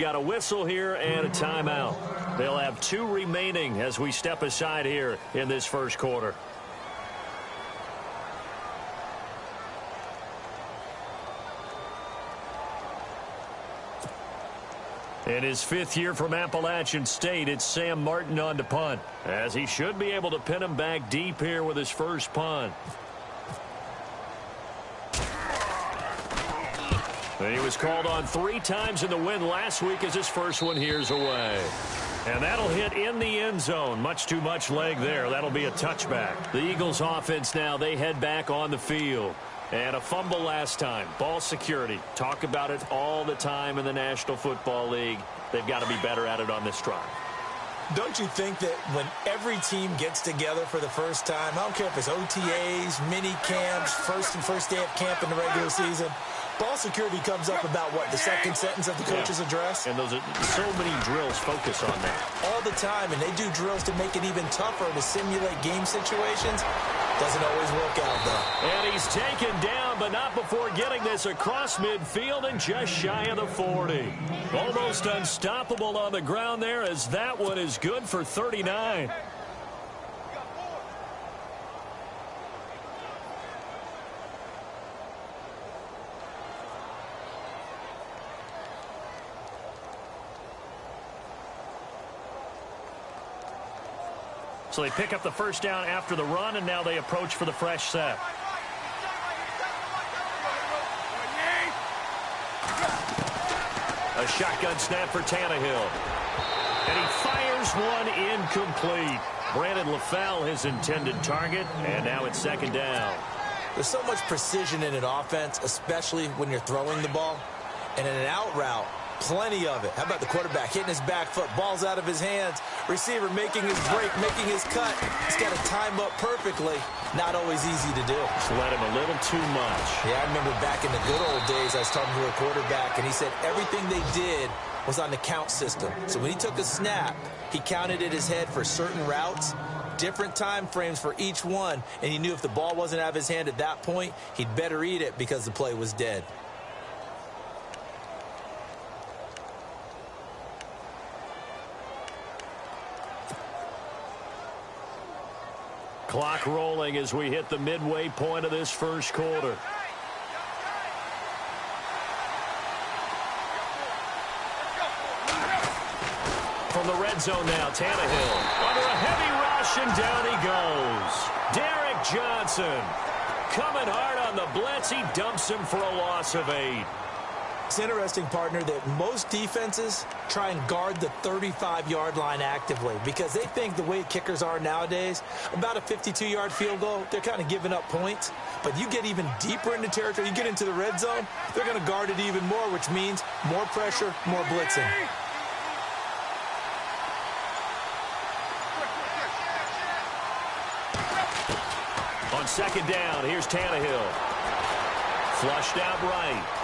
got a whistle here and a timeout. They'll have 2 remaining as we step aside here in this first quarter. In his 5th year from Appalachian State, it's Sam Martin on to punt, as he should be able to pin him back deep here with his first punt. And he was called on 3 times in the win last week as his first one here's away. And that'll hit in the end zone. Much too much leg there. That'll be a touchback. The Eagles offense now, they head back on the field. And a fumble last time. Ball security. Talk about it all the time in the National Football League. They've got to be better at it on this drive. Don't you think that when every team gets together for the first time, I don't care if it's OTAs, mini camps, first day of camp in the regular season, ball security comes up about, what, the second sentence of the coach's address? And those are so many drills focus on that. All the time, and they do drills to make it even tougher to simulate game situations. Doesn't always work out, though. And he's taken down, but not before getting this across midfield and just shy of the 40. Almost unstoppable on the ground there, as that one is good for 39. So they pick up the first down after the run, and now they approach for the fresh set. A shotgun snap for Tannehill. And he fires one incomplete. Brandon LaFell, his intended target, and now it's second down. There's so much precision in an offense, especially when you're throwing the ball. And in an out route, plenty of it. How about the quarterback hitting his back foot, ball's out of his hands, receiver making his break, making his cut. He's got to time up perfectly. Not always easy to do. Just let him a little too much. Yeah, I remember back in the good old days, I was talking to a quarterback, and he said everything they did was on the count system. So when he took a snap, he counted in his head for certain routes, different time frames for each one, and he knew if the ball wasn't out of his hand at that point, he'd better eat it because the play was dead. Clock rolling as we hit the midway point of this first quarter. From the red zone now, Tannehill under a heavy rush, and down he goes. Derek Johnson coming hard on the blitz. He dumps him for a loss of 8. It's interesting, partner, that most defenses try and guard the 35-yard line actively because they think the way kickers are nowadays, about a 52-yard field goal, they're kind of giving up points. But you get even deeper into territory, you get into the red zone, they're going to guard it even more, which means more pressure, more blitzing. On second down, here's Tannehill. Flushed out right.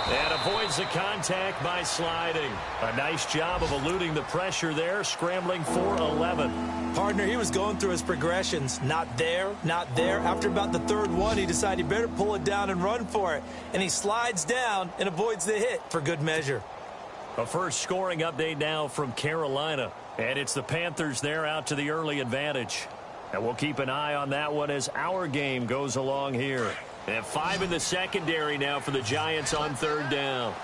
And avoids the contact by sliding. A nice job of eluding the pressure there, scrambling for 11. Partner, he was going through his progressions. Not there, not there. After about the third one, he decided he better pull it down and run for it. And he slides down and avoids the hit for good measure. A first scoring update now from Carolina. And it's the Panthers there out to the early advantage. And we'll keep an eye on that one as our game goes along here. They have 5 in the secondary now for the Giants on third down.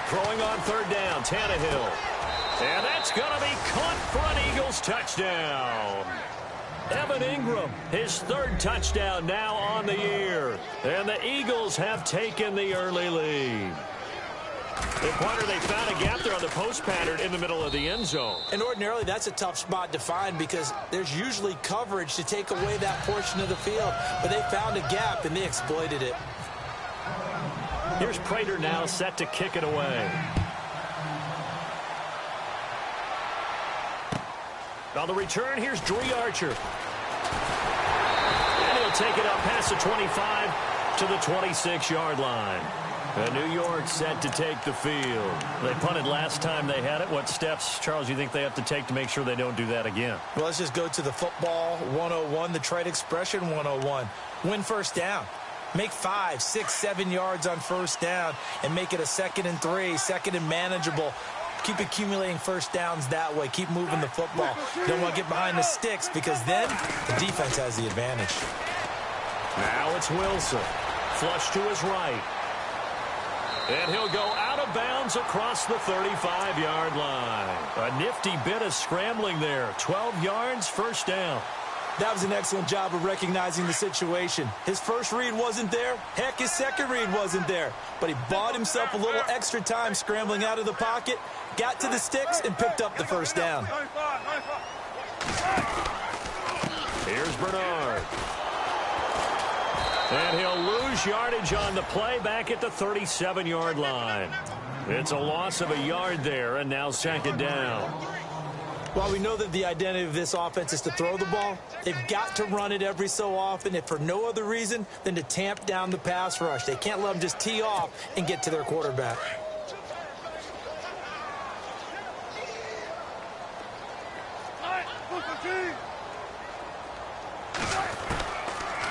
Throwing on third down, Tannehill. And that's going to be caught for an Eagles touchdown. Evan Ingram, his 3rd touchdown now on the year. And the Eagles have taken the early lead. The punter, they found a gap there on the post pattern in the middle of the end zone. And ordinarily, that's a tough spot to find because there's usually coverage to take away that portion of the field. But they found a gap, and they exploited it. Here's Prater now set to kick it away. On the return, here's Dree Archer. And he'll take it up past the 25 to the 26-yard line. And New York set to take the field. They punted last time they had it. What steps, Charles, you think they have to take to make sure they don't do that again? Well, let's just go to the football 101, the trade expression 101. Win first down. Make 5, 6, 7 yards on first down and make it a 2nd and 3, 2nd and manageable. Keep accumulating first downs that way. Keep moving the football. You don't want to get behind the sticks because then the defense has the advantage. Now it's Wilson. Flush to his right. And he'll go out of bounds across the 35-yard line. A nifty bit of scrambling there. 12 yards, first down. That was an excellent job of recognizing the situation. His first read wasn't there. Heck, his second read wasn't there. But he bought himself a little extra time scrambling out of the pocket, got to the sticks, and picked up the first down. Here's Bernard. And he'll lose yardage on the play back at the 37-yard line. It's a loss of a yard there, and now 2nd down. While we know that the identity of this offense is to throw the ball, they've got to run it every so often, if for no other reason than to tamp down the pass rush. They can't let them just tee off and get to their quarterback.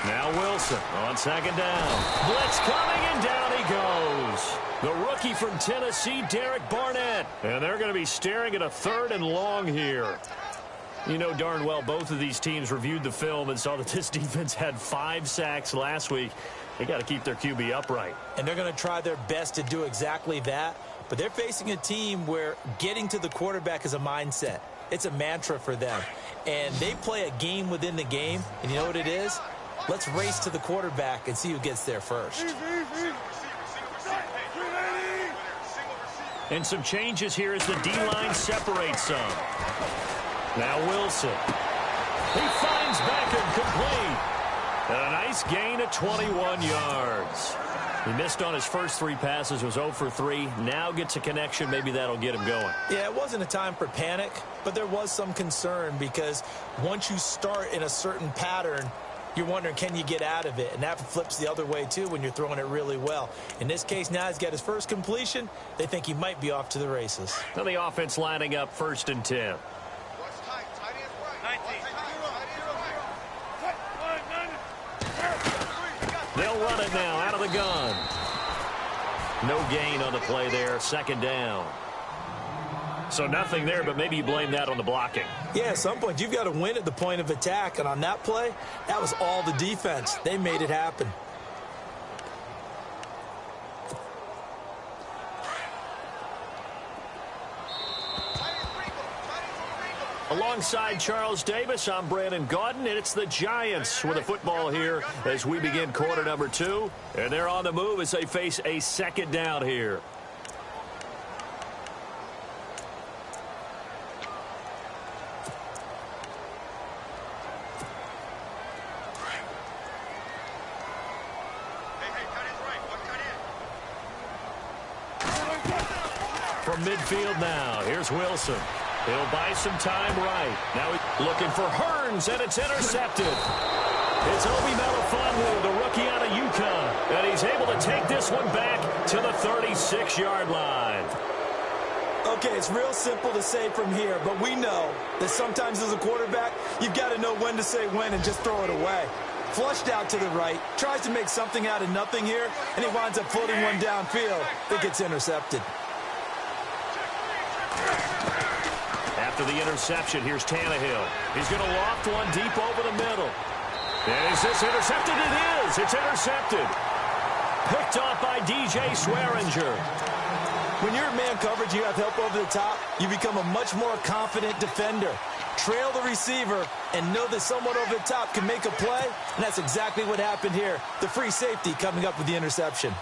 Now Wilson on 2nd down. Blitz coming, and down he goes. The rookie from Tennessee, Derek Barnett. And they're going to be staring at a 3rd and long here. You know darn well both of these teams reviewed the film and saw that this defense had 5 sacks last week. They got to keep their QB upright. And they're going to try their best to do exactly that. But they're facing a team where getting to the quarterback is a mindset. It's a mantra for them. And they play a game within the game. And you know what it is? Let's race to the quarterback and see who gets there first. And some changes here as the D-line separates some. Now Wilson. He finds Beckham complete. And a nice gain of 21 yards. He missed on his first 3 passes, was 0 for 3. Now gets a connection. Maybe that'll get him going. Yeah, it wasn't a time for panic, but there was some concern because once you start in a certain pattern, you're wondering, can you get out of it? And that flips the other way, too, when you're throwing it really well. In this case, now he's got his first completion. They think he might be off to the races. Now the offense lining up 1st and 10. They'll run it now out of the gun. No gain on the play there. 2nd down. So nothing there, but maybe you blame that on the blocking. Yeah, at some point, you've got to win at the point of attack. And on that play, that was all the defense. They made it happen. Alongside Charles Davis, I'm Brandon Gaudin, and it's the Giants with the football here as we begin quarter number 2. And they're on the move as they face a 2nd down here. From midfield now, here's Wilson. He'll buy some time right. Now he's looking for Hearns, and it's intercepted. It's Obi Melifonwu, the rookie out of UConn, and he's able to take this one back to the 36-yard line. Okay, it's real simple to say from here, but we know that sometimes as a quarterback, you've got to know when to say when and just throw it away. Flushed out to the right, tries to make something out of nothing here, and he winds up floating one downfield that gets intercepted. After the interception, here's Tannehill. He's going to loft one deep over the middle. And is this intercepted? It is. It's intercepted. Picked off by DJ Swearinger. When you're in man coverage, you have help over the top, you become a much more confident defender. Trail the receiver and know that someone over the top can make a play, and that's exactly what happened here. The free safety coming up with the interception.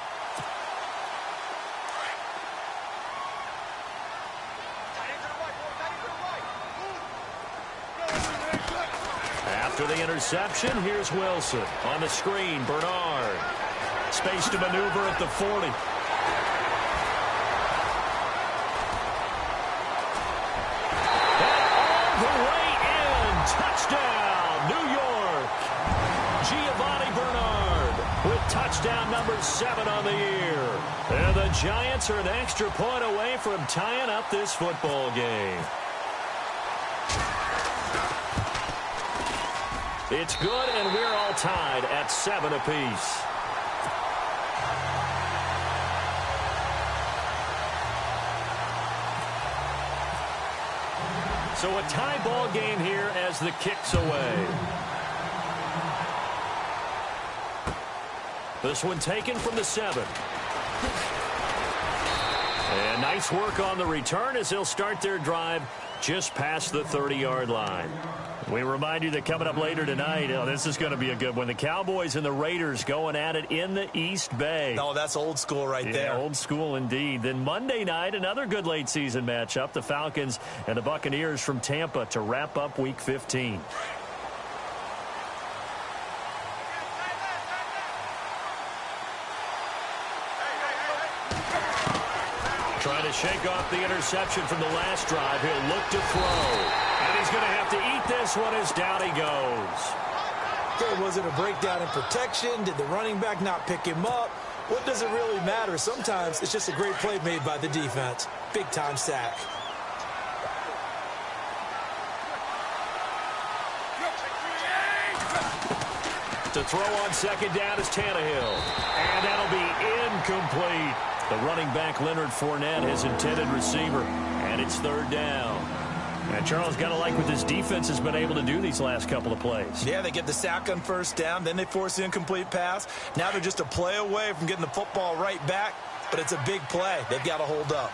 After the interception, here's Wilson. On the screen, Bernard. Space to maneuver at the 40. And all the way in. Touchdown, New York. Giovanni Bernard with touchdown number 7 on the year. And the Giants are an extra point away from tying up this football game. It's good, and we're all tied at 7 apiece. So a tie ball game here as the kick's away. This one taken from the 7. And nice work on the return as they'll start their drive just past the 30-yard line. We remind you that coming up later tonight, this is going to be a good one. The Cowboys and the Raiders going at it in the East Bay. Oh, that's old school right there. Old school indeed. Then Monday night, another good late season matchup. The Falcons and the Buccaneers from Tampa to wrap up Week 15. Trying to shake off the interception from the last drive. He'll look to throw. And he's going to have to eat this one as down he goes. Okay, was it a breakdown in protection? Did the running back not pick him up? What does it really matter? Sometimes it's just a great play made by the defense. Big-time sack. To throw on second down is Tannehill. And that'll be incomplete. The running back, Leonard Fournette, his intended receiver. And it's third down. And Charles, got to like what this defense has been able to do these last couple of plays. Yeah, they get the sack on first down. Then they force the incomplete pass. Now they're just a play away from getting the football right back. But it's a big play. They've got to hold up.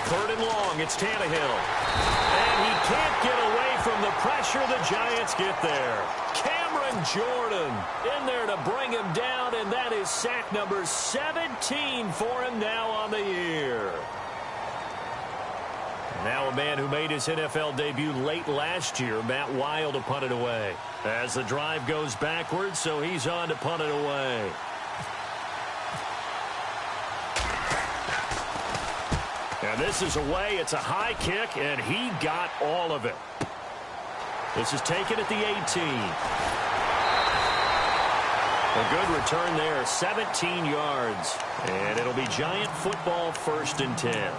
Third and long, it's Tannehill. And he can't get away from the pressure. The Giants get there. Cameron Jordan in there to bring him down, and that is sack number 17 for him now on the year. Now a man who made his NFL debut late last year, Matt Wild, to punt it away. As the drive goes backwards, so he's on to punt it away. And this is away. It's a high kick, and he got all of it. This is taken at the 18. A good return there, 17 yards. And it'll be Giant football, 1st and 10.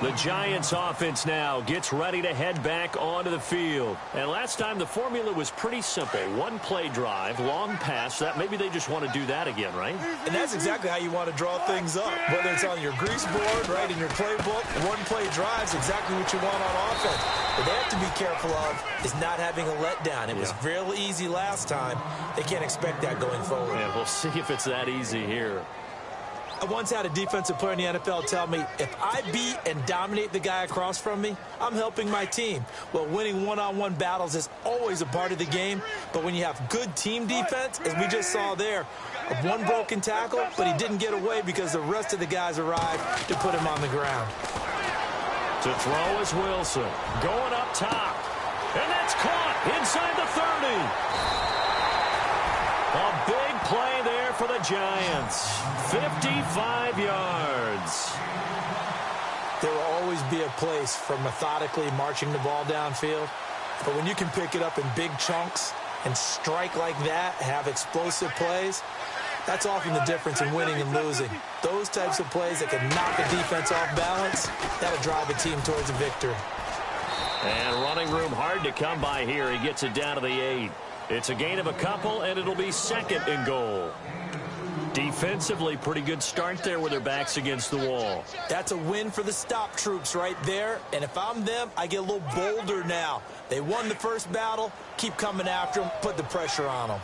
The Giants offense now gets ready to head back onto the field. And last time the formula was pretty simple. One play drive, long pass. That maybe they just want to do that again, right? And that's exactly how you want to draw things up. Whether it's on your grease board, right, in your playbook, one play drive's exactly what you want on offense. What they have to be careful of is not having a letdown. It was real easy last time. They can't expect that going forward. And we'll see if it's that easy here. I once had a defensive player in the NFL tell me, if I beat and dominate the guy across from me, I'm helping my team. Well, winning one-on-one battles is always a part of the game, but when you have good team defense, as we just saw there, one broken tackle, but he didn't get away because the rest of the guys arrived to put him on the ground. To throw is Wilson, going up top, and that's caught inside the 30. A big play there for the Giants. 55 yards. There will always be a place for methodically marching the ball downfield. But when you can pick it up in big chunks and strike like that, have explosive plays, that's often the difference in winning and losing. Those types of plays that can knock a defense off balance, that'll drive a team towards a victory. And running room hard to come by here. He gets it down to the 8. It's a gain of a couple, and it'll be 2nd and goal. Defensively, pretty good start there with their backs against the wall. That's a win for the stop troops right there. And if I'm them, I get a little bolder now. They won the first battle. Keep coming after them. Put the pressure on them.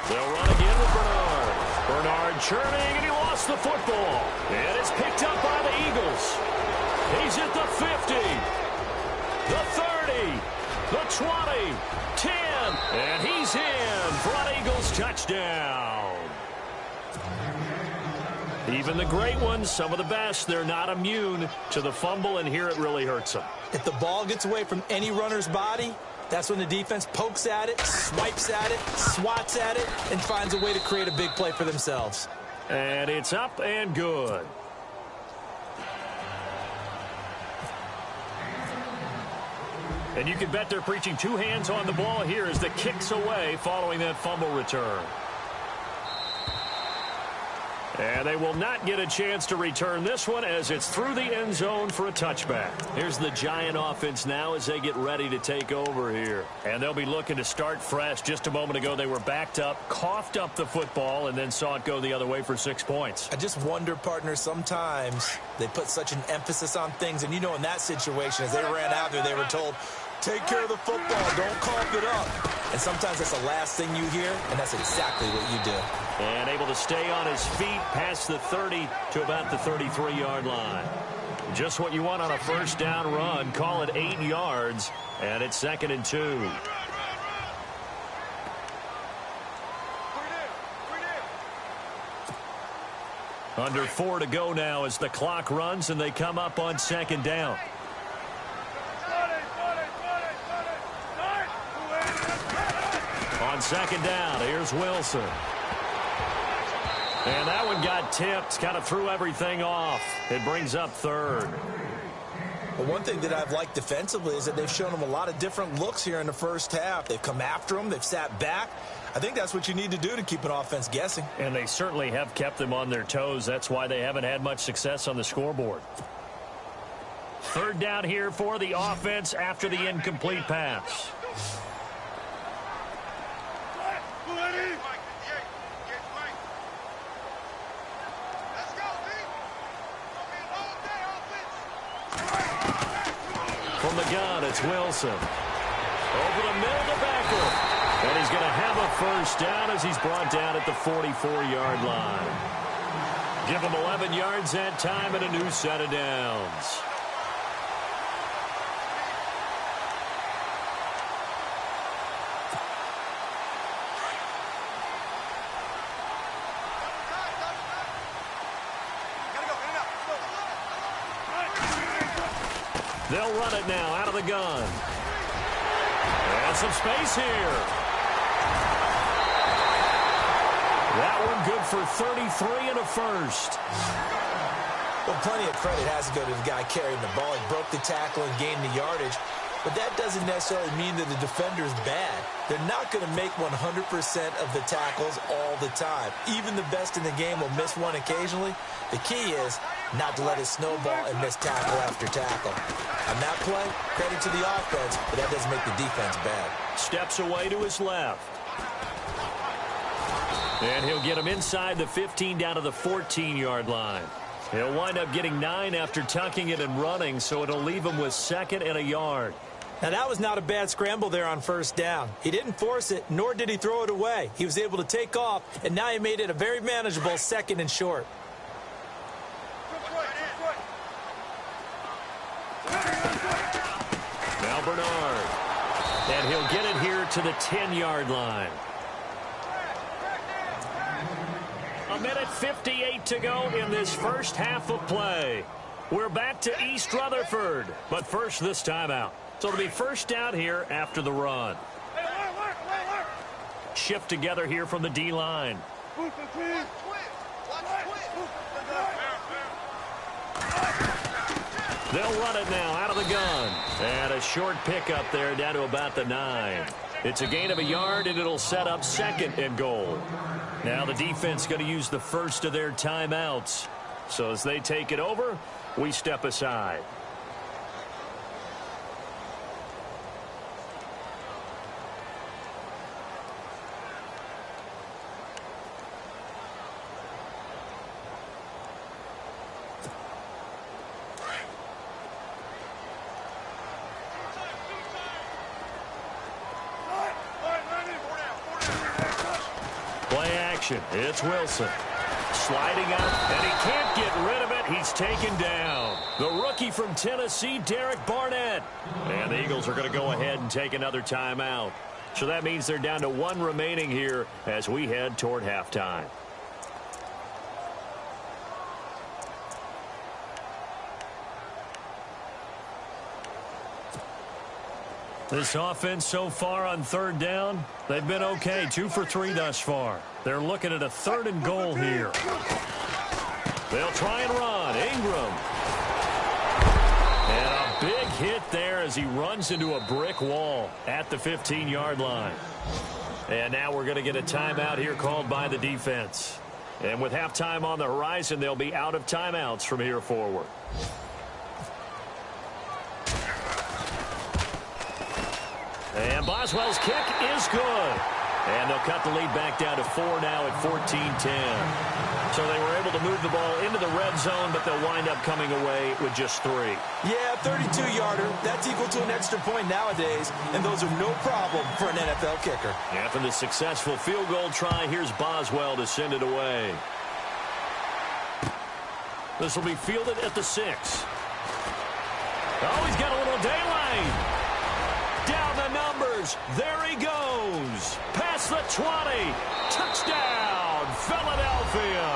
They'll run again with Bernard. Bernard churning, and he lost the football. And it's picked up by the Eagles. He's at the 50, the 30, the 20, 10, and he's in for an Eagles touchdown. Even the great ones, some of the best, they're not immune to the fumble, and here it really hurts them. If the ball gets away from any runner's body, that's when the defense pokes at it, swipes at it, swats at it, and finds a way to create a big play for themselves. And it's up and good. And you can bet they're preaching two hands on the ball here as the kick's away following that fumble return. And they will not get a chance to return this one as it's through the end zone for a touchback. Here's the Giant offense now as they get ready to take over here. And they'll be looking to start fresh. Just a moment ago, they were backed up, coughed up the football, and then saw it go the other way for 6 points. I just wonder, partner, sometimes they put such an emphasis on things. And, you know, in that situation, as they ran out there, they were told, take care of the football, don't cough it up. And sometimes that's the last thing you hear, and that's exactly what you do. And able to stay on his feet past the 30 to about the 33-yard line. Just what you want on a first down run. Call it 8 yards, and it's 2nd and 2. Under 4 to go now as the clock runs, and they come up on 2nd down. On 2nd down, here's Wilson. And that one got tipped, kind of threw everything off. It brings up 3rd. Well, one thing that I've liked defensively is that they've shown them a lot of different looks here in the first half. They've come after them. They've sat back. I think that's what you need to do to keep an offense guessing. And they certainly have kept them on their toes. That's why they haven't had much success on the scoreboard. 3rd down here for the offense after the incomplete pass. From the gun, it's Wilson. Over the middle to Becker. And he's going to have a first down as he's brought down at the 44-yard line. Give him 11 yards that time and a new set of downs. They'll run it now out of the gun. And some space here. That one good for 33 and a first. Well, plenty of credit has to go to the guy carrying the ball. He broke the tackle and gained the yardage. But that doesn't necessarily mean that the defender is bad. They're not going to make 100% of the tackles all the time. Even the best in the game will miss one occasionally. The key is not to let it snowball and miss tackle after tackle. On that play, credit to the offense, but that doesn't make the defense bad. Steps away to his left. And he'll get him inside the 15 down to the 14-yard line. He'll wind up getting 9 after tucking it and running, so it'll leave him with 2nd and a yard. Now, that was not a bad scramble there on first down. He didn't force it, nor did he throw it away. He was able to take off, and now he made it a very manageable 2nd and short. Now Bernard. And he'll get it here to the 10-yard line. A minute 58 to go in this first half of play. We're back to East Rutherford, but first this timeout. So it'll be first down here after the run. Shift together here from the D-line. They'll run it now out of the gun. And a short pickup there down to about the 9. It's a gain of a yard, and it'll set up 2nd and goal. Now the defense going to use the first of their timeouts. So as they take it over, we step aside. Play action. It's Wilson. Sliding out, and he can't get rid of it. He's taken down. The rookie from Tennessee, Derek Barnett. And the Eagles are going to go ahead and take another timeout. So that means they're down to 1 remaining here as we head toward halftime. This offense so far on 3rd down, they've been okay. 2 for 3 thus far. They're looking at a 3rd and goal here. They'll try and run. Ingram. And a big hit there as he runs into a brick wall at the 15-yard line. And now we're going to get a timeout here called by the defense. And with halftime on the horizon, they'll be out of timeouts from here forward. And Boswell's kick is good. And they'll cut the lead back down to 4 now at 14-10. So they were able to move the ball into the red zone, but they'll wind up coming away with just 3. Yeah, 32-yarder. That's equal to an extra point nowadays, and those are no problem for an NFL kicker. After the successful field goal try, here's Boswell to send it away. This will be fielded at the 6. Oh, he's got a little daylight. Down the numbers. There he goes. Past the 20. Touchdown, Philadelphia.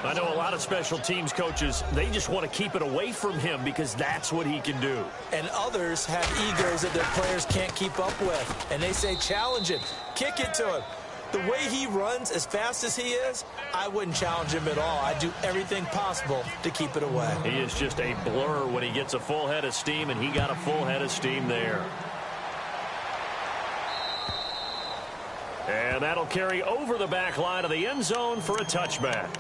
I know a lot of special teams coaches, they just want to keep it away from him because that's what he can do. And others have egos that their players can't keep up with. And they say, challenge him. Kick it to him. The way he runs as fast as he is, I wouldn't challenge him at all. I'd do everything possible to keep it away. He is just a blur when he gets a full head of steam, and he got a full head of steam there. And that'll carry over the back line of the end zone for a touchback.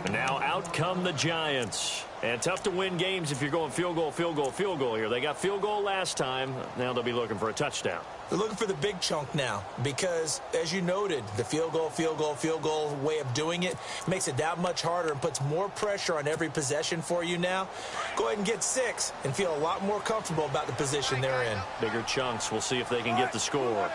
And now out come the Giants. And tough to win games if you're going field goal, field goal, field goal here. They got field goal last time. Now they'll be looking for a touchdown. They're looking for the big chunk now because, as you noted, the field goal way of doing it makes it that much harder and puts more pressure on every possession for you now. Go ahead and get 6 and feel a lot more comfortable about the position they're in. Bigger chunks. We'll see if they can get the score.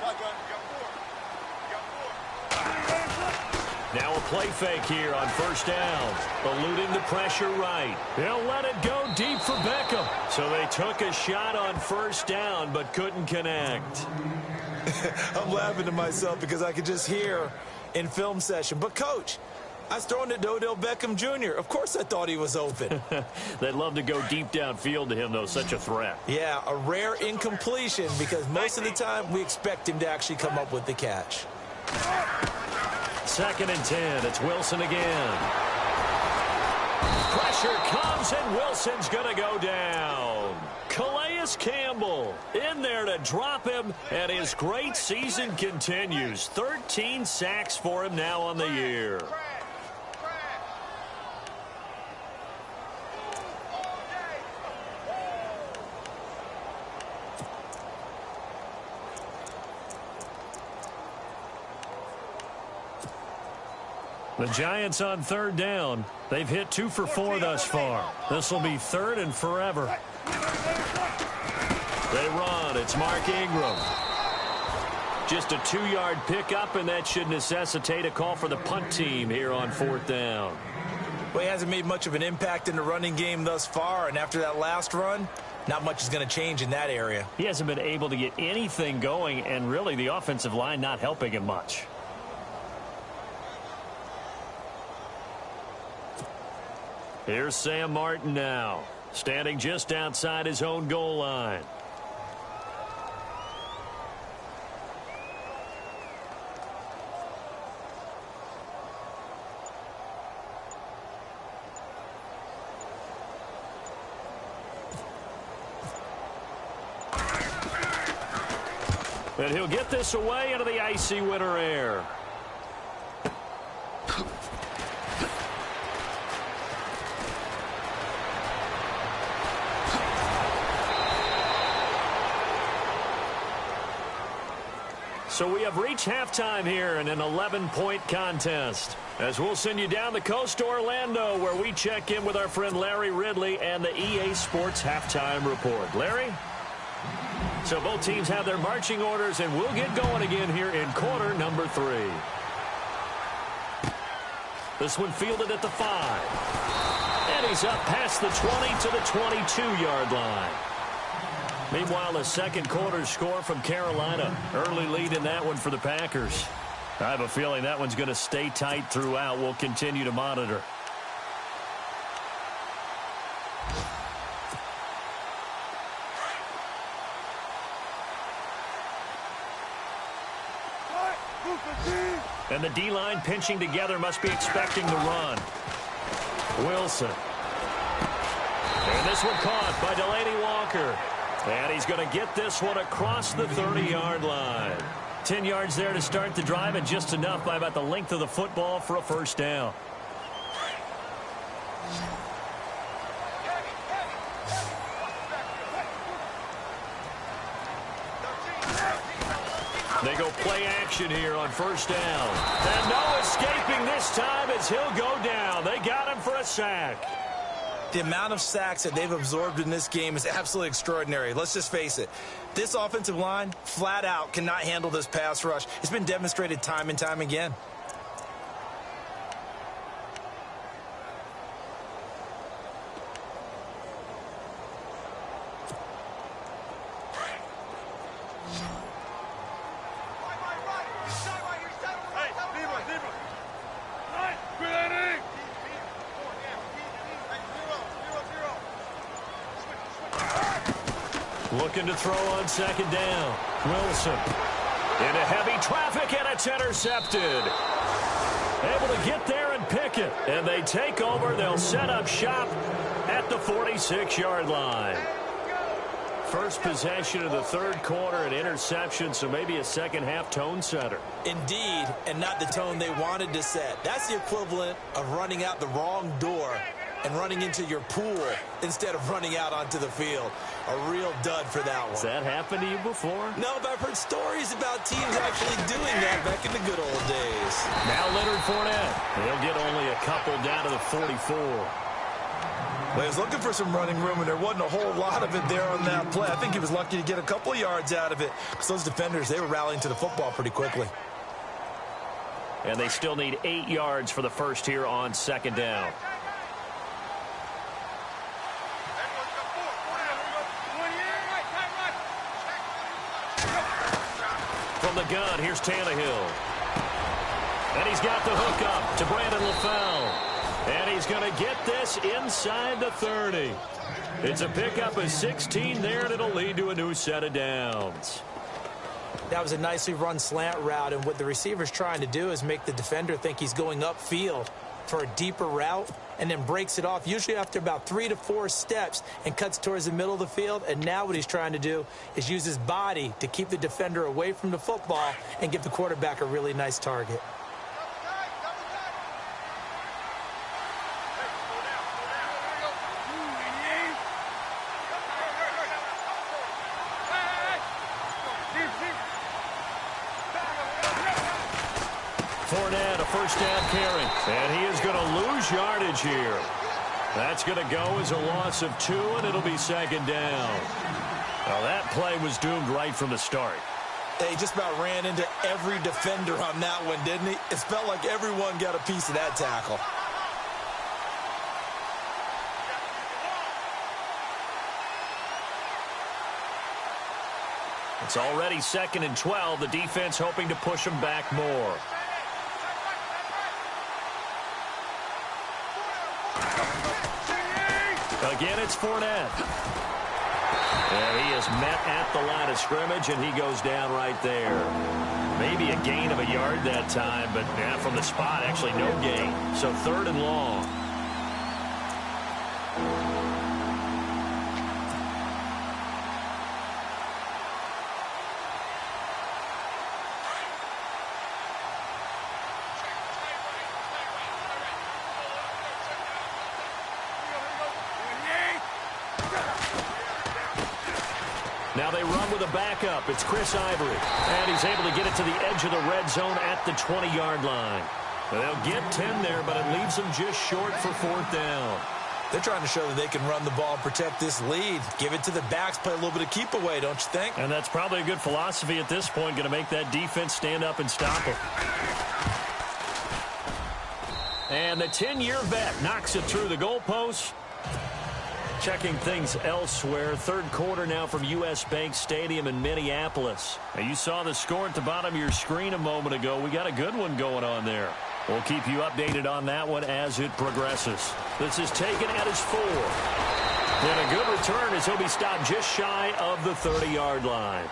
Now a play fake here on first down. Eluding the pressure right. They'll let it go deep for Beckham. So they took a shot on first down but couldn't connect. I'm laughing to myself because I could just hear in film session. But, Coach, I was throwing it to Odell Beckham Jr. Of course I thought he was open. They'd love to go deep downfield to him, though. Such a threat. Yeah, a rare incompletion because most of the time we expect him to actually come up with the catch. 2nd and 10. It's Wilson again. Pressure comes, and Wilson's going to go down. Calais Campbell in there to drop him, and his great season continues. 13 sacks for him now on the year. The Giants on 3rd down. They've hit 2 for 4 thus far. This will be 3rd and forever. They run. It's Mark Ingram. Just a 2-yard pickup, and that should necessitate a call for the punt team here on 4th down. Well, he hasn't made much of an impact in the running game thus far, and after that last run, not much is going to change in that area. He hasn't been able to get anything going, and really the offensive line not helping him much. Here's Sam Martin now, standing just outside his own goal line. And he'll get this away into the icy winter air. So we have reached halftime here in an 11-point contest. As we'll send you down the coast to Orlando, where we check in with our friend Larry Ridley and the EA Sports Halftime Report. Larry? So both teams have their marching orders, and we'll get going again here in quarter number 3. This one fielded at the 5. And he's up past the 20 to the 22-yard line. Meanwhile, a second quarter score from Carolina. Early lead in that one for the Packers. I have a feeling that one's going to stay tight throughout. We'll continue to monitor. And the D-line pinching together must be expecting the run. Wilson. And this one caught by Delaney Walker. And he's going to get this one across the 30-yard line. 10 yards there to start the drive, and just enough by about the length of the football for a first down. They go play action here on first down. And no escaping this time as he'll go down. They got him for a sack. The amount of sacks that they've absorbed in this game is absolutely extraordinary. Let's just face it. This offensive line, flat out, cannot handle this pass rush. It's been demonstrated time and time again. Looking to throw on second down. Wilson into heavy traffic, and it's intercepted. Able to get there and pick it. And they take over. They'll set up shop at the 46-yard line. First possession of the third quarter, an interception, so maybe a second-half tone setter. Indeed, and not the tone they wanted to set. That's the equivalent of running out the wrong door and running into your pool instead of running out onto the field. A real dud for that one. Has that happened to you before? No, but I've heard stories about teams actually doing that back in the good old days. Now Leonard Fournette. He'll get only a couple down to the 44. Well, he was looking for some running room, and there wasn't a whole lot of it there on that play. I think he was lucky to get a couple of yards out of it, because those defenders, they were rallying to the football pretty quickly. And they still need 8 yards for the first here on second down. From the gun, here's Tannehill. And he's got the hook up to Brandon LaFell. And he's going to get this inside the 30. It's a pickup of 16 there, and it'll lead to a new set of downs. That was a nicely run slant route, and what the receiver's trying to do is make the defender think he's going upfield for a deeper route, and then breaks it off, usually after about 3 to 4 steps, and cuts towards the middle of the field. And now what he's trying to do is use his body to keep the defender away from the football and give the quarterback a really nice target. Fournette, a first down carry. And he is going to lose yardage here. That's going to go as a loss of 2, and it'll be second down. Now that play was doomed right from the start. He just about ran into every defender on that one, didn't he? It felt like everyone got a piece of that tackle. It's already 2nd and 12. The defense hoping to push them back more. Again, it's Fournette. And he is met at the line of scrimmage, and he goes down right there. Maybe a gain of a yard that time, but from the spot, actually no gain. So 3rd and long. Now they run with a backup. It's Chris Ivory. And he's able to get it to the edge of the red zone at the 20-yard line. They'll get 10 there, but it leaves them just short for 4th down. They're trying to show that they can run the ball, protect this lead. Give it to the backs, play a little bit of keep away, don't you think? And that's probably a good philosophy at this point, going to make that defense stand up and stop them. And the 10-year vet knocks it through the goalpost. Checking things elsewhere. 3rd quarter now from U.S. Bank Stadium in Minneapolis. Now you saw the score at the bottom of your screen a moment ago. We got a good one going on there. We'll keep you updated on that one as it progresses. This is taken at his 4. And a good return as he'll be stopped just shy of the 30-yard line.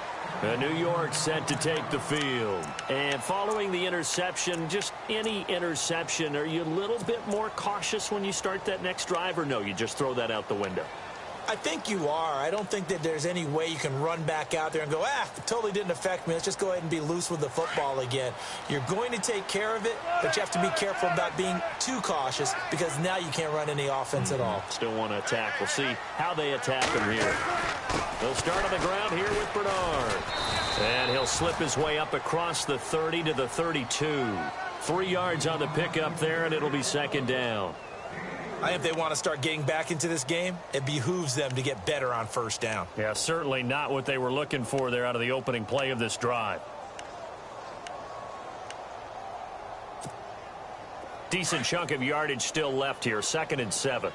New York set to take the field. And following the interception, just any interception, are you a little bit more cautious when you start that next drive, or no, you just throw that out the window? I think you are. I don't think that there's any way you can run back out there and go, it totally didn't affect me. Let's just go ahead and be loose with the football again. You're going to take care of it, but you have to be careful about being too cautious because now you can't run any offense at all. Still want to attack. We'll see how they attack him here. They'll start on the ground here with Bernard. And he'll slip his way up across the 30 to the 32. 3 yards on the pickup there, and it'll be second down. I think if they want to start getting back into this game, it behooves them to get better on first down. Yeah, certainly not what they were looking for there out of the opening play of this drive. Decent chunk of yardage still left here. 2nd and 7.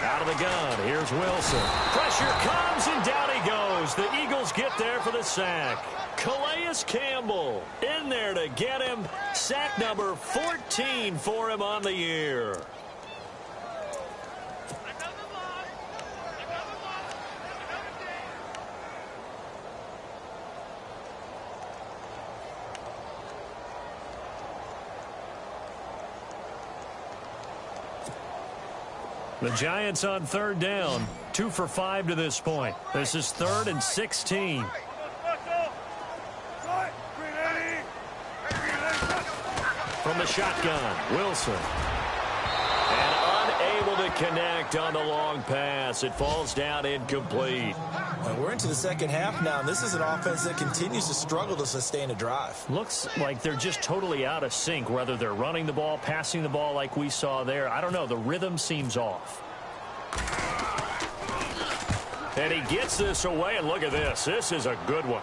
Out of the gun. Here's Wilson. Pressure comes, and down he goes. The Eagles get there for the sack. Calais Campbell in there to get him. Sack number 14 for him on the year. The Giants on 3rd down. 2 for 5 to this point. This is 3rd and 16. From the shotgun, Wilson. And unable to connect on the long pass. It falls down incomplete. We're into the second half now, and this is an offense that continues to struggle to sustain a drive. Looks like they're just totally out of sync, whether they're running the ball, passing the ball like we saw there. I don't know. The rhythm seems off. And he gets this away, and look at this. This is a good one.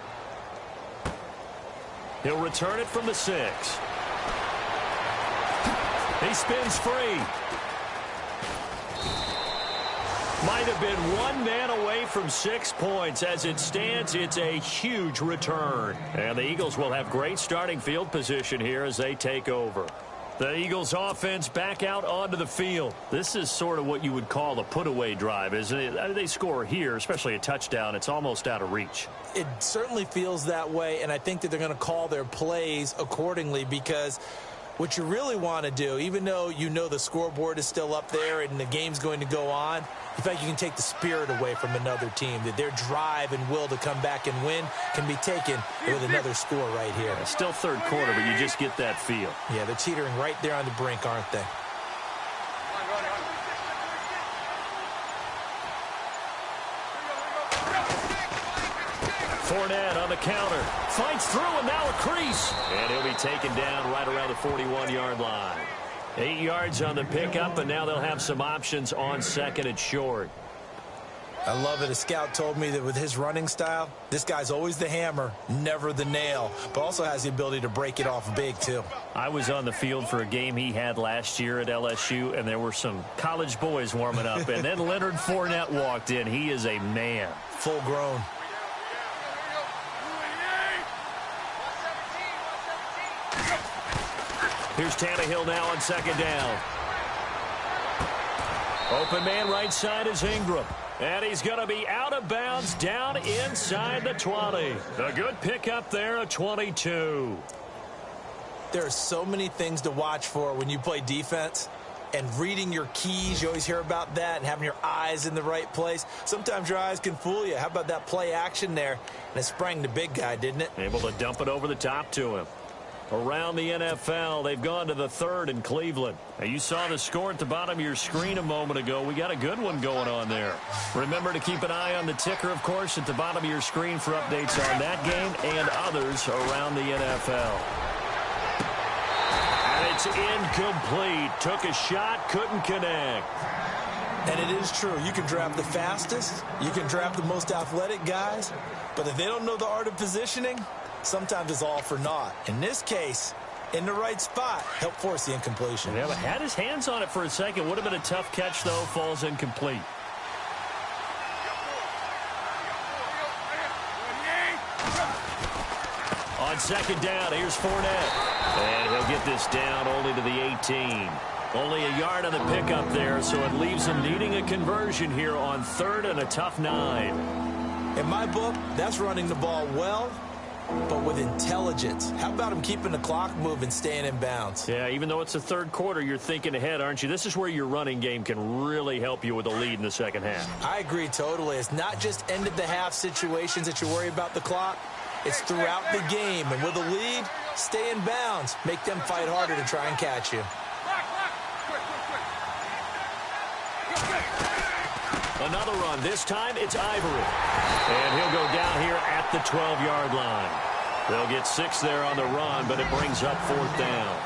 He'll return it from the 6. He spins free. Might have been one man away from 6 points. As it stands, it's a huge return. And the Eagles will have great starting field position here as they take over. The Eagles offense back out onto the field. This is sort of what you would call a put-away drive, isn't it? They score here, especially a touchdown. It's almost out of reach. It certainly feels that way, and I think that they're going to call their plays accordingly because what you really want to do, even though you know the scoreboard is still up there and the game's going to go on, in fact, you can take the spirit away from another team, that their drive and will to come back and win can be taken with another score right here. Yeah, still 3rd quarter, but you just get that feel. Yeah, they're teetering right there on the brink, aren't they? Fournette on the counter. Fights through, and now a crease. And he'll be taken down right around the 41-yard line. 8 yards on the pickup, and now they'll have some options on 2nd and short. I love it. A scout told me that with his running style, this guy's always the hammer, never the nail, but also has the ability to break it off big, too. I was on the field for a game he had last year at LSU, and there were some college boys warming up, and then Leonard Fournette walked in. He is a man. Full grown. Here's Tannehill now on 2nd down. Open man right side is Ingram. And he's going to be out of bounds down inside the 20. A good pickup there at 22. There are so many things to watch for when you play defense. And reading your keys, you always hear about that, and having your eyes in the right place. Sometimes your eyes can fool you. How about that play action there? And it sprang the big guy, didn't it? Able to dump it over the top to him. Around the NFL, they've gone to the 3rd in Cleveland. Now, you saw the score at the bottom of your screen a moment ago. We got a good one going on there. Remember to keep an eye on the ticker, of course, at the bottom of your screen for updates on that game and others around the NFL. And it's incomplete. Took a shot, couldn't connect. And it is true. You can draft the fastest. You can draft the most athletic guys. But if they don't know the art of positioning, sometimes it's all for naught. In this case, in the right spot, helped force the incompletion. Yeah, but had his hands on it for a second. Would have been a tough catch, though. Falls incomplete. On 2nd down, here's Fournette. And he'll get this down only to the 18. Only a yard on the pickup there, so it leaves him needing a conversion here on 3rd and a tough 9. In my book, that's running the ball well but with intelligence. How about him keeping the clock moving, staying in bounds? Yeah, even though it's the third quarter, you're thinking ahead, aren't you? This is where your running game can really help you with a lead in the second half. I agree totally. It's not just end-of-the-half situations that you worry about the clock. It's throughout the game. And with a lead, stay in bounds. Make them fight harder to try and catch you. Another run. This time, it's Ivory. And he'll go down here at the 12-yard line. They'll get 6 there on the run, but it brings up 4th down.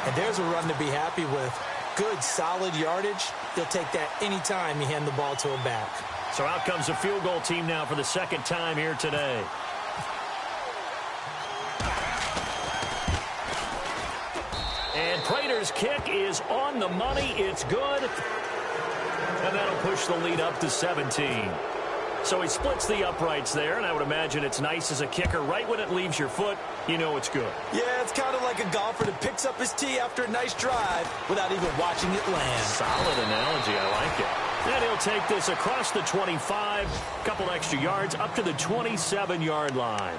And there's a run to be happy with. Good, solid yardage. They'll take that anytime you hand the ball to a back. So out comes the field goal team now for the second time here today. And Prater's kick is on the money. It's good. And that'll push the lead up to 17. So he splits the uprights there, and I would imagine it's nice as a kicker. Right when it leaves your foot, you know it's good. Yeah, it's kind of like a golfer that picks up his tee after a nice drive without even watching it land. Solid analogy. I like it. And he'll take this across the 25, couple extra yards, up to the 27-yard line.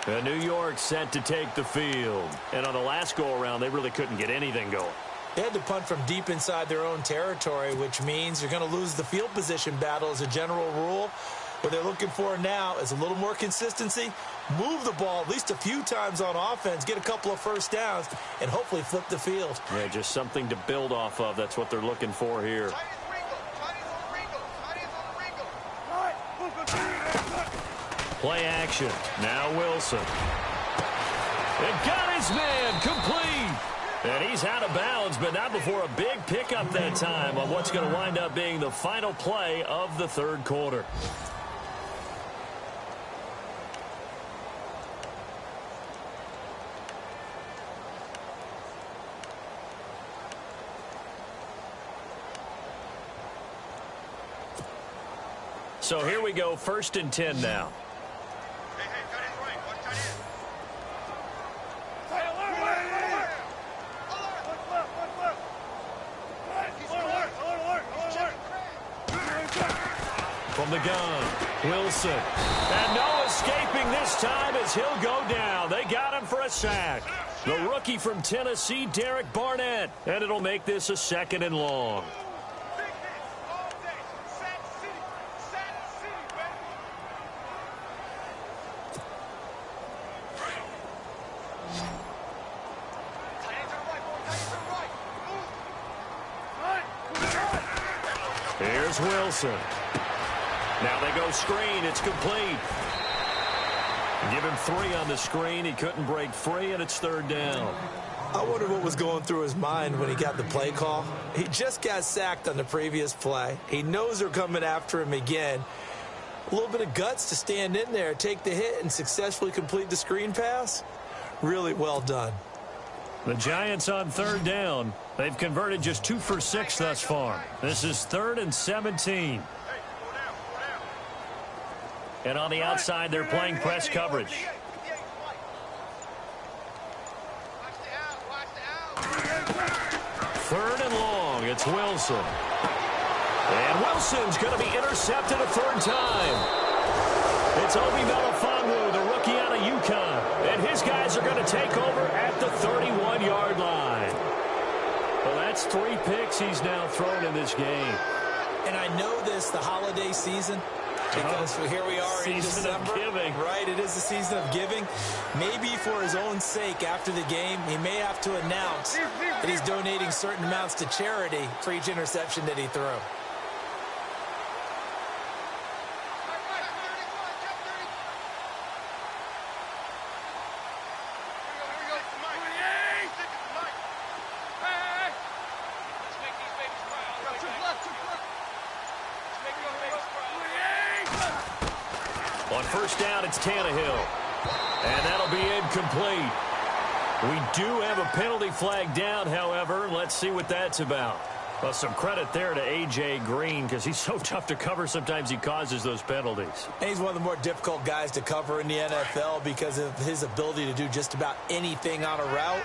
And New York set to take the field. And on the last go-around, they really couldn't get anything going. They had to punt from deep inside their own territory, which means you're going to lose the field position battle as a general rule. What they're looking for now is a little more consistency, move the ball at least a few times on offense, get a couple of first downs, and hopefully flip the field. Yeah, just something to build off of. That's what they're looking for here. Play action. Now Wilson. It got his man complete. And he's out of bounds, but not before a big pickup that time on what's going to wind up being the final play of the third quarter. So here we go, 1st and 10 now. From the gun, Wilson. And no escaping this time as he'll go down. They got him for a sack. The rookie from Tennessee, Derek Barnett. And it'll make this a 2nd and long. Here's Wilson. Now they go screen. It's complete. Give him 3 on the screen. He couldn't break free, and it's 3rd down. I wonder what was going through his mind when he got the play call. He just got sacked on the previous play. He knows they're coming after him again. A little bit of guts to stand in there, take the hit, and successfully complete the screen pass. Really well done. The Giants on 3rd down. They've converted just 2 for 6 thus far. This is 3rd and 17. And on the outside, they're playing press coverage. 3rd and long. It's Wilson. And Wilson's going to be intercepted a 3rd time. It's Obi Melifonwu, the rookie out of UConn. And his guys are going to take over at the 31-yard line. Well, that's 3 picks he's now thrown in this game. And I know this, the holiday season, because here we are in December. Right, it is the season of giving. Maybe for his own sake after the game, he may have to announce that he's donating certain amounts to charity for each interception that he threw. On 1st down, it's Tannehill. And that'll be incomplete. We do have a penalty flag down, however. Let's see what that's about. Well, some credit there to A.J. Green because he's so tough to cover. Sometimes he causes those penalties. And he's one of the more difficult guys to cover in the NFL because of his ability to do just about anything on a route.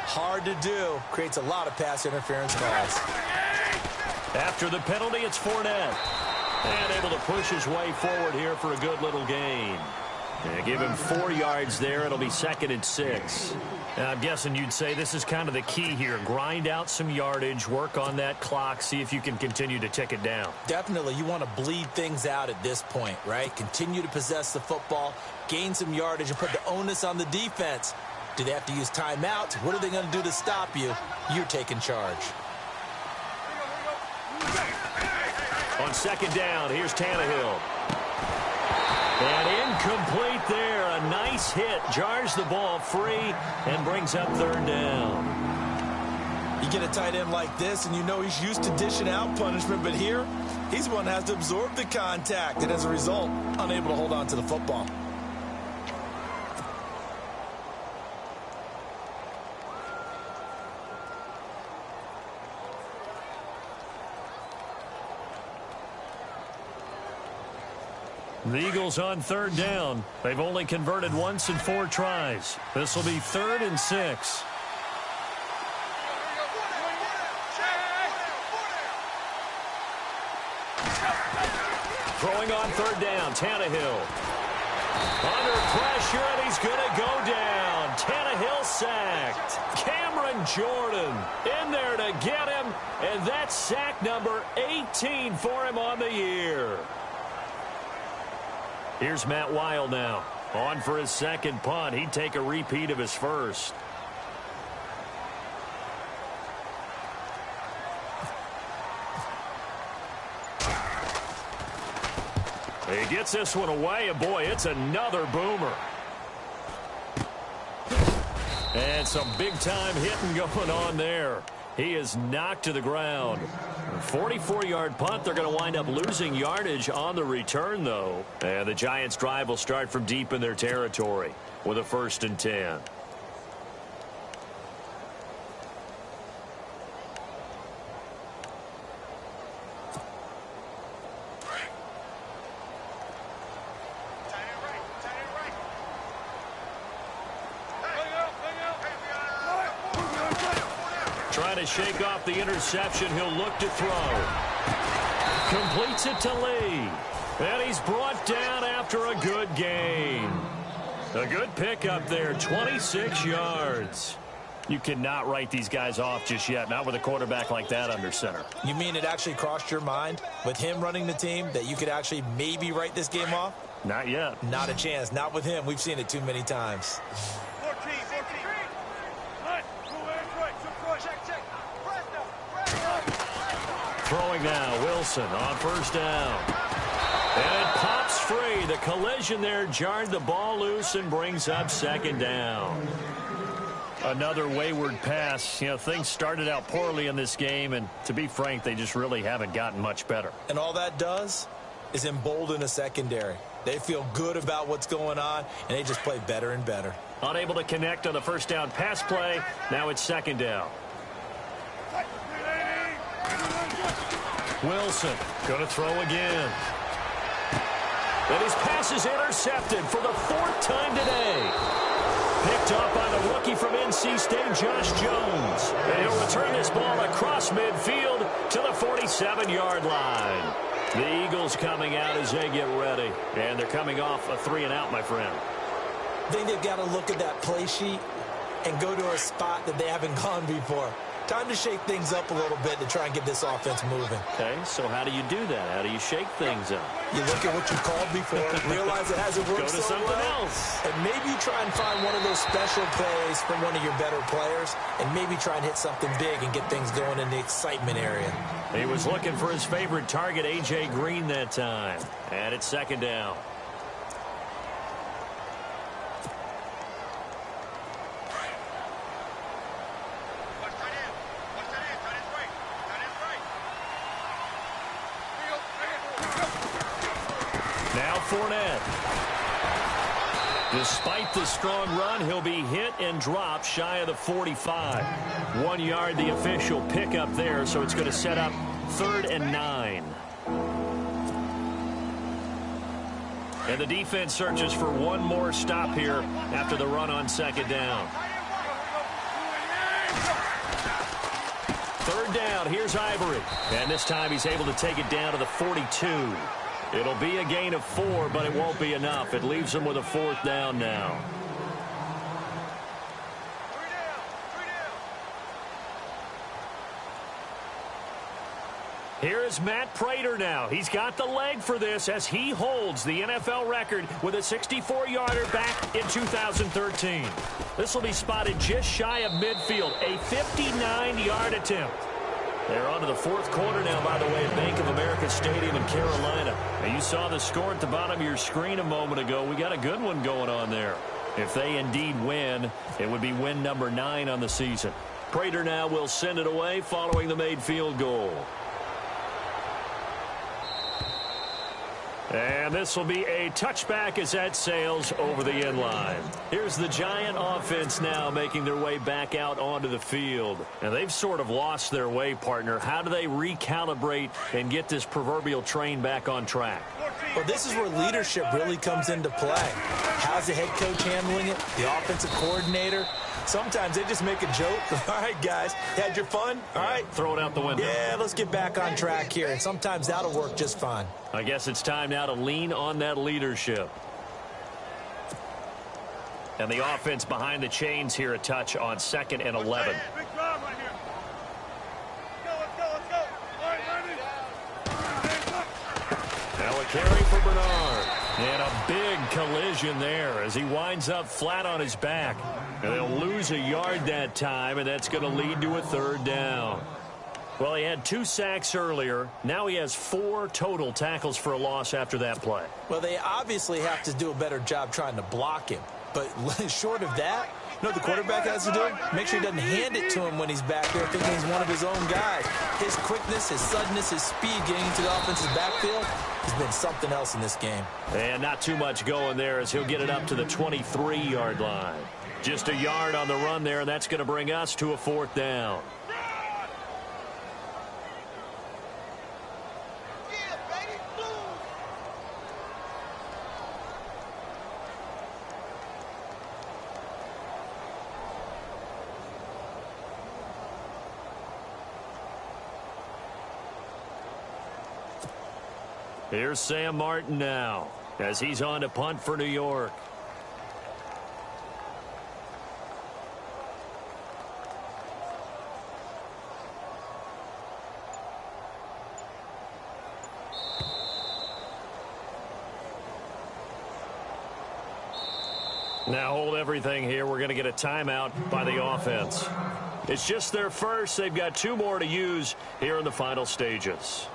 Hard to do. Creates a lot of pass interference calls. After the penalty, it's Fournette. And able to push his way forward here for a good little gain. And give him 4 yards there. It'll be 2nd and 6. Now, I'm guessing you'd say this is kind of the key here. Grind out some yardage, work on that clock, see if you can continue to tick it down. Definitely. You want to bleed things out at this point, right? Continue to possess the football, gain some yardage, and put the onus on the defense. Do they have to use timeouts? What are they going to do to stop you? You're taking charge. On 2nd down, here's Tannehill. And incomplete there. A nice hit. Jars the ball free and brings up 3rd down. You get a tight end like this, and you know he's used to dishing out punishment, but here, he's one that has to absorb the contact, and as a result, unable to hold on to the football. The Eagles on 3rd down. They've only converted once in 4 tries. This will be 3rd and 6. Throwing on 3rd down, Tannehill. Under pressure, and he's going to go down. Tannehill sacked. Cameron Jordan in there to get him, and that's sack number 18 for him on the year. Here's Matt Wild now. On for his 2nd punt. He'd take a repeat of his first. He gets this one away, and boy, it's another boomer. And some big-time hitting going on there. He is knocked to the ground. 44-yard punt. They're going to wind up losing yardage on the return, though. And the Giants' drive will start from deep in their territory with a 1st and 10. Trying to shake off the interception. He'll look to throw. Completes it to Lee. And he's brought down after a good gain. A good pickup there, 26 yards. You cannot write these guys off just yet, not with a quarterback like that under center. You mean it actually crossed your mind with him running the team that you could actually maybe write this game off? Not yet. Not a chance. Not with him. We've seen it too many times. Throwing now, Wilson on 1st down. And it pops free. The collision there jarred the ball loose and brings up 2nd down. Another wayward pass. You know, things started out poorly in this game, and to be frank, they just really haven't gotten much better. And all that does is embolden a secondary. They feel good about what's going on, and they just play better and better. Unable to connect on the 1st down pass play. Now it's 2nd down. Wilson going to throw again. And his pass is intercepted for the 4th time today. Picked up by the rookie from NC State, Josh Jones. And he'll return this ball across midfield to the 47-yard line. The Eagles coming out as they get ready. And they're coming off a 3-and-out, my friend. I think they've got to look at that play sheet and go to a spot that they haven't gone before. Time to shake things up a little bit to try and get this offense moving. Okay, so how do you do that? How do you shake things up? You look at what you called before, realize it hasn't worked Go to so something well, else. and maybe try and find one of those special plays from one of your better players, and maybe try and hit something big and get things going in the excitement area. He was looking for his favorite target, A.J. Green, that time. And it's 2nd down. Now Fournette. Despite the strong run, he'll be hit and dropped shy of the 45. 1 yard, the official pickup there, so it's going to set up 3rd and 9. And the defense searches for one more stop here after the run on 2nd down. 3rd down, here's Ivory. And this time he's able to take it down to the 42. It'll be a gain of 4, but it won't be enough. It leaves them with a 4th down now. Here is Matt Prater now. He's got the leg for this as he holds the NFL record with a 64-yarder back in 2013. This will be spotted just shy of midfield, a 59-yard attempt. They're on to the 4th quarter now, by the way, at Bank of America Stadium in Carolina. Now, you saw the score at the bottom of your screen a moment ago. We got a good one going on there. If they indeed win, it would be win number 9 on the season. Prater now will send it away following the made field goal. And this will be a touchback as that sails over the end line. Here's the Giant offense now making their way back out onto the field. And they've sort of lost their way, partner. How do they recalibrate and get this proverbial train back on track? Well, this is where leadership really comes into play. How's the head coach handling it? The offensive coordinator? Sometimes they just make a joke. All right, guys, had your fun? All right. Throw it out the window. Yeah, let's get back on track here. And sometimes that'll work just fine. I guess it's time now to lean on that leadership. And the offense behind the chains here, a touch on 2nd and 11. Big drive right here. Let's go. All right, Now a carry for Bernard. And a big collision there as he winds up flat on his back. And they'll lose a yard that time, and that's going to lead to a 3rd down. Well, he had 2 sacks earlier. Now he has 4 total tackles for a loss after that play. Well, they obviously have to do a better job trying to block him. But short of that, you know what the quarterback has to do? Make sure he doesn't hand it to him when he's back there thinking he's one of his own guys. His quickness, his suddenness, his speed getting into the offensive backfield has been something else in this game. And not too much going there as he'll get it up to the 23-yard line. Just a yard on the run there, and that's going to bring us to a 4th down. Here's Sam Martin now as he's on to punt for New York. Now hold everything here. We're going to get a timeout by the offense. It's just their first. They've got 2 more to use here in the final stages.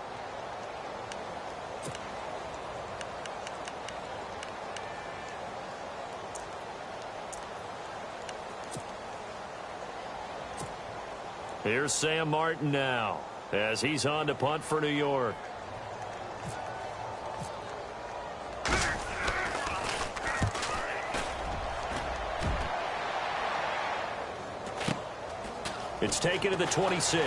Here's Sam Martin now as he's on to punt for New York. It's taken to the 26. Whoosh.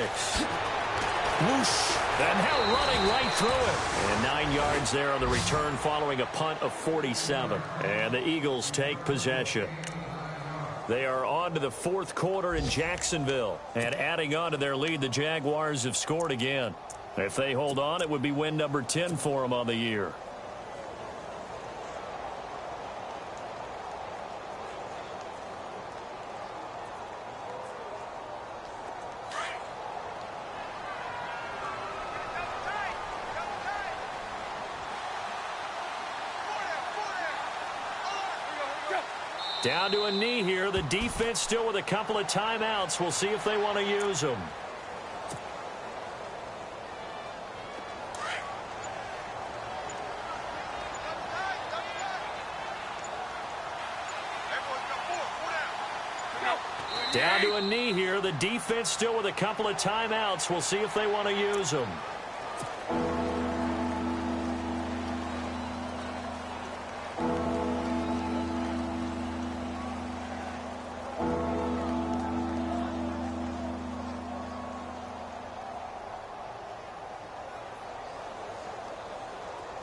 And now running right through it. And 9 yards there on the return following a punt of 47. And the Eagles take possession. They are on to the 4th quarter in Jacksonville. And adding on to their lead, the Jaguars have scored again. If they hold on, it would be win number 10 for them on the year. Down to a knee here. The defense still with a couple of timeouts. We'll see if they want to use them. Down to a knee here. The defense still with a couple of timeouts. We'll see if they want to use them.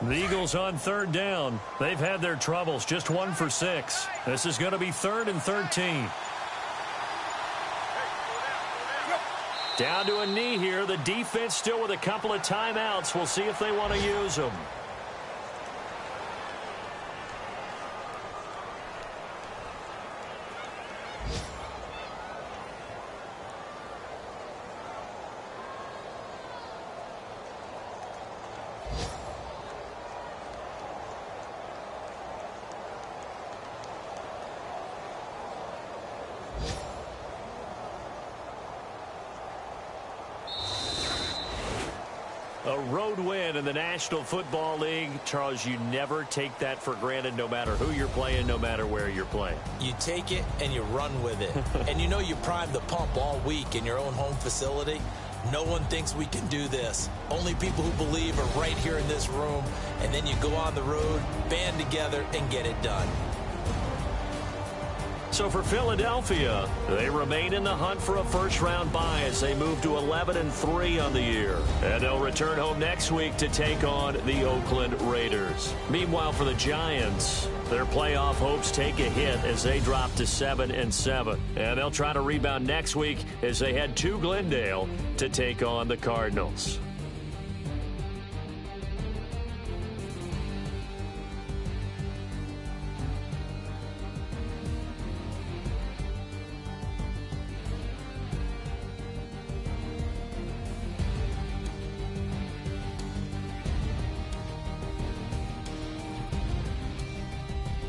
The Eagles on 3rd down. They've had their troubles. Just 1 for 6. This is going to be 3rd and 13. Down to a knee here. The defense still with a couple of timeouts. We'll see if they want to use them. A road win in the National Football League. Charles, you never take that for granted no matter who you're playing, no matter where you're playing. You take it and you run with it. And you know you primed the pump all week in your own home facility. No one thinks we can do this. Only people who believe are right here in this room. And then you go on the road, band together, and get it done. So for Philadelphia, they remain in the hunt for a first-round bye as they move to 11-3 on the year. And they'll return home next week to take on the Oakland Raiders. Meanwhile, for the Giants, their playoff hopes take a hit as they drop to 7-7. And they'll try to rebound next week as they head to Glendale to take on the Cardinals.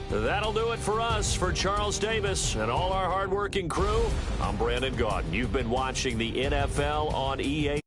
That'll do it for us. For Charles Davis and all our hardworking crew, I'm Brandon Gaudin. You've been watching the NFL on EA.